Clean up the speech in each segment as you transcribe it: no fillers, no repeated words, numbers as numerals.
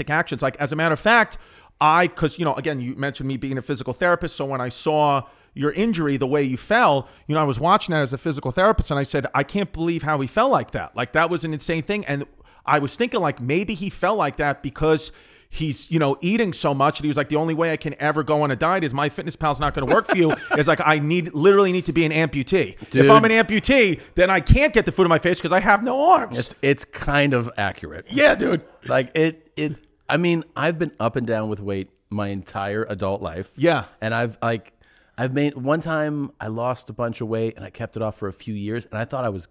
take actions. Like, as a matter of fact, because, you know, again, you mentioned me being a physical therapist. So when I saw your injury, the way you fell, you know, I was watching that as a physical therapist, and I said, I can't believe how he fell like that. Like, that was an insane thing. And I was thinking, like, maybe he fell like that because he's, you know, eating so much. And he was like, the only way I can ever go on a diet is MyFitnessPal's not going to work for you. It's like, I literally need to be an amputee. Dude, if I'm an amputee, then I can't get the food in my face because I have no arms. It's kind of accurate. Yeah, dude. Like, I mean, I've been up and down with weight my entire adult life. Yeah. And I've made, one time I lost a bunch of weight and I kept it off for a few years, and I thought I was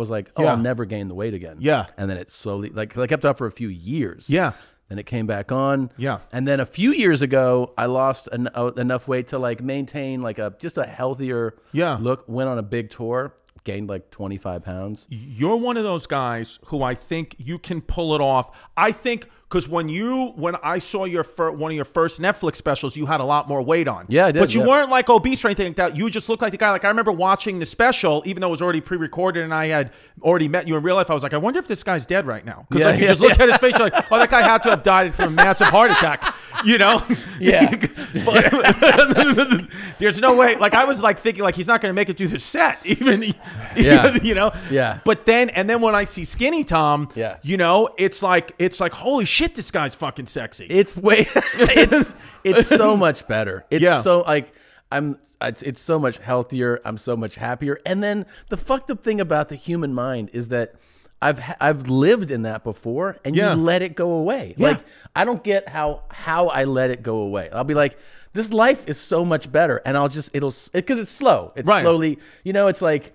like, oh, I'll never gain the weight again. Yeah. And then it slowly, like, 'cause I kept it off for a few years. Yeah. Then it came back on. Yeah. And then a few years ago, I lost enough weight to like maintain like just a healthier look. Went on a big tour, gained like 25 pounds. You're one of those guys who I think you can pull it off. I think because when I saw one of your first Netflix specials, you had a lot more weight on. Yeah, I did. But you weren't like obese or anything like that. You just looked like the guy. Like, I remember watching the special, even though it was already pre-recorded and I had already met you in real life. I was like, I wonder if this guy's dead right now. Because like, you just looked at his face, you're like, oh, that guy had to have died from a massive heart attack. You know? Yeah. But, there's no way. Like, I was like thinking, like, he's not going to make it through the set, even. You know? Yeah. But then when I see Skinny Tom, you know, it's like, holy shit, this guy's fucking sexy. It's so much better. It's so like it's so much healthier. I'm so much happier. And then the fucked up thing about the human mind is that I've lived in that before, and you let it go away. Like, I don't get how I let it go away. I'll be like, this life is so much better, and because it's slow. It's slowly, you know, it's like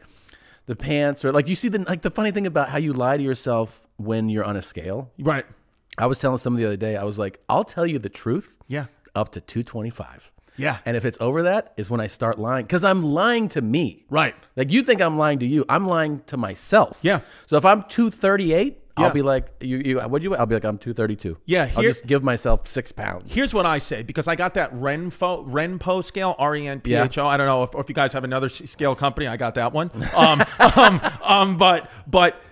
the pants, or like, you see the funny thing about how you lie to yourself when you're on a scale. Right. I was telling somebody the other day, I was like, I'll tell you the truth. Yeah. Up to 225. Yeah. And if it's over that is when I start lying, because I'm lying to me. Right. Like, you think I'm lying to you. I'm lying to myself. Yeah. So if I'm 238, I'll be like, I'll be like, I'm 232. Yeah. I'll just give myself 6 pounds. Here's what I say, because I got that Renpo scale, RENPHO. I don't know if you guys have another scale company. I got that one. But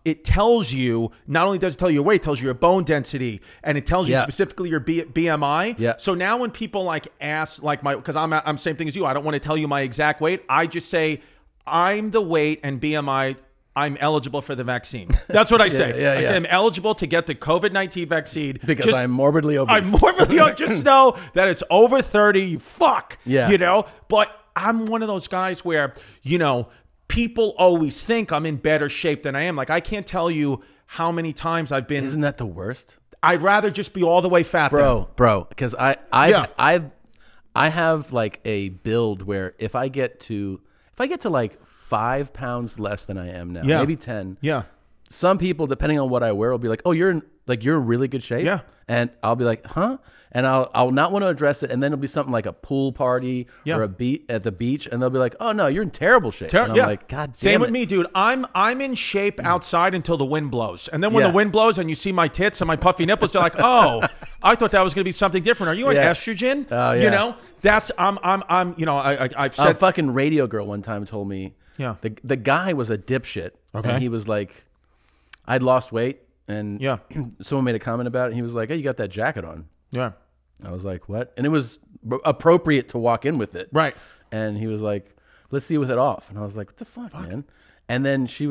it tells you, not only does it tell you your weight, it tells you your bone density, and it tells you specifically your BMI. Yeah. So now when people like ask, like because I'm same thing as you, I don't want to tell you my exact weight. I just say I'm the weight and BMI. I'm eligible for the vaccine. That's what I say. I say I'm eligible to get the COVID-19 vaccine. Because I'm morbidly obese. I'm morbidly obese. Just know that it's over 30. Fuck. Yeah. You know? But I'm one of those guys where, you know, people always think I'm in better shape than I am. Like, I can't tell you how many times I've been. Isn't that the worst? I'd rather just be all the way fat. Bro. Because I have like a build where if I get to like 5 pounds less than I am now, maybe 10. Yeah. Some people, depending on what I wear, will be like, "Oh, you're in really good shape." Yeah. And I'll be like, "Huh?" And I'll not want to address it, and then it'll be something like a pool party or at the beach, and they'll be like, "Oh no, you're in terrible shape." And I'm like, "God damn Same it." with me, dude. I'm in shape outside until the wind blows, and then when the wind blows and you see my tits and my puffy nipples, they're like, "Oh, I thought that was going to be something different. Are you on estrogen?" Oh, yeah. You know, that's I'm. You know, I've said. A fucking radio girl one time told me. Yeah. The guy was a dipshit. Okay. And he was like, I'd lost weight, and someone made a comment about it, and he was like, "Hey, you got that jacket on." Yeah. I was like, "What?" And it was appropriate to walk in with it. Right. And he was like, "Let's see with it off." And I was like, "What the fuck, man?" And then she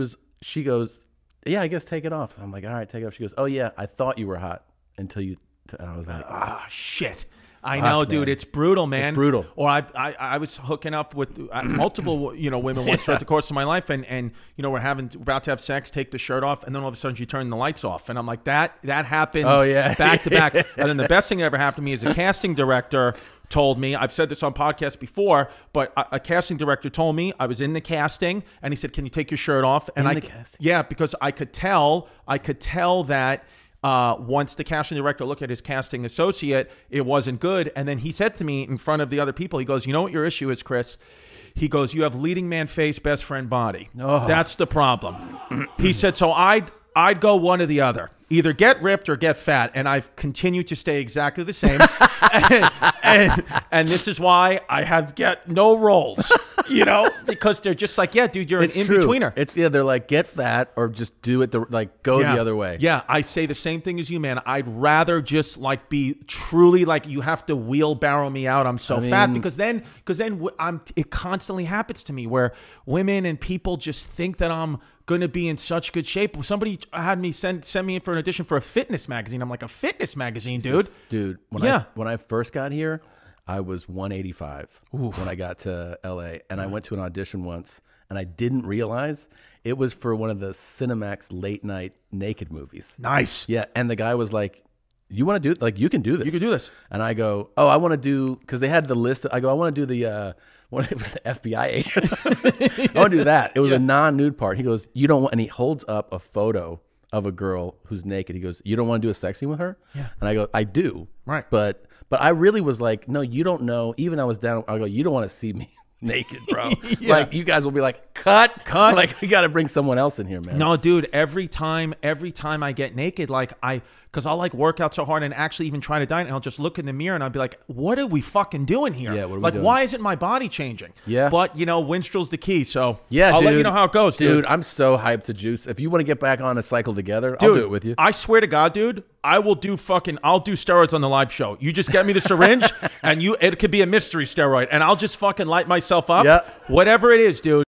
goes, "Yeah, I guess take it off." I'm like, "All right, take it off." She goes, "Oh yeah, I thought you were hot until you," and I was like, "Ah, shit." I know, dude. It's brutal, man. It's brutal. Or I was hooking up with multiple, you know, women once throughout the course of my life, and you know, we're about to have sex, take the shirt off, and then all of a sudden you turn the lights off, and I'm like, that happened. Oh yeah, back to back. And then the best thing that ever happened to me is a casting director told me, I've said this on podcasts before, but a casting director told me, I was in the casting, and he said, "Can you take your shirt off?" And because I could tell that. Once the casting director looked at his casting associate, it wasn't good. And then he said to me in front of the other people, he goes, "You know what your issue is, Chris?" He goes, "You have leading man face, best friend body. Oh. That's the problem." He said, "So I'd go one or the other. Either get ripped or get fat." And I've continued to stay exactly the same. and this is why I get no roles You know, because they're just like, yeah, dude, you're an in-betweener. It's they're like, get fat or just do it go the other way. Yeah, I say the same thing as you, man. I'd rather just like be truly like, you have to wheelbarrow me out. I'm so fat, because then it constantly happens to me where women and people just think that I'm going to be in such good shape. Somebody had me send me in for an audition for a fitness magazine. I'm like, a fitness magazine, dude? Dude, when I first got here, I was 185 when I got to LA, and I went to an audition once, and I didn't realize it was for one of the Cinemax late night naked movies. Nice. Yeah, and the guy was like, you want to do, like, you can do this. You can do this. And I go, oh, I want to do, because they had the list. I go, I want to do the, it was the FBI agent. I want to do that. It was a non-nude part. He goes, you don't want, and he holds up a photo of a girl who's naked. He goes, you don't want to do a sex scene with her? Yeah. And I go, I do. Right. But I really was like, no, you don't know. Even I was down. I go, you don't want to see me naked, bro. Like, you guys will be like, cut. Like, we got to bring someone else in here, man. No, dude. Every time I get naked, like because I'll like work out so hard and actually even try to diet, and I'll just look in the mirror and I'll be like, what are we fucking doing here? Yeah, what are we like, doing? why isn't my body changing? Yeah. But, you know, Winstrel's the key. So yeah, I'll let you know how it goes, dude. Dude, I'm so hyped to juice. If you want to get back on a cycle together, I'll do it with you. I swear to God, dude, I'll do steroids on the live show. You just get me the syringe and it could be a mystery steroid, and I'll just fucking light myself up. Yeah. Whatever it is, dude.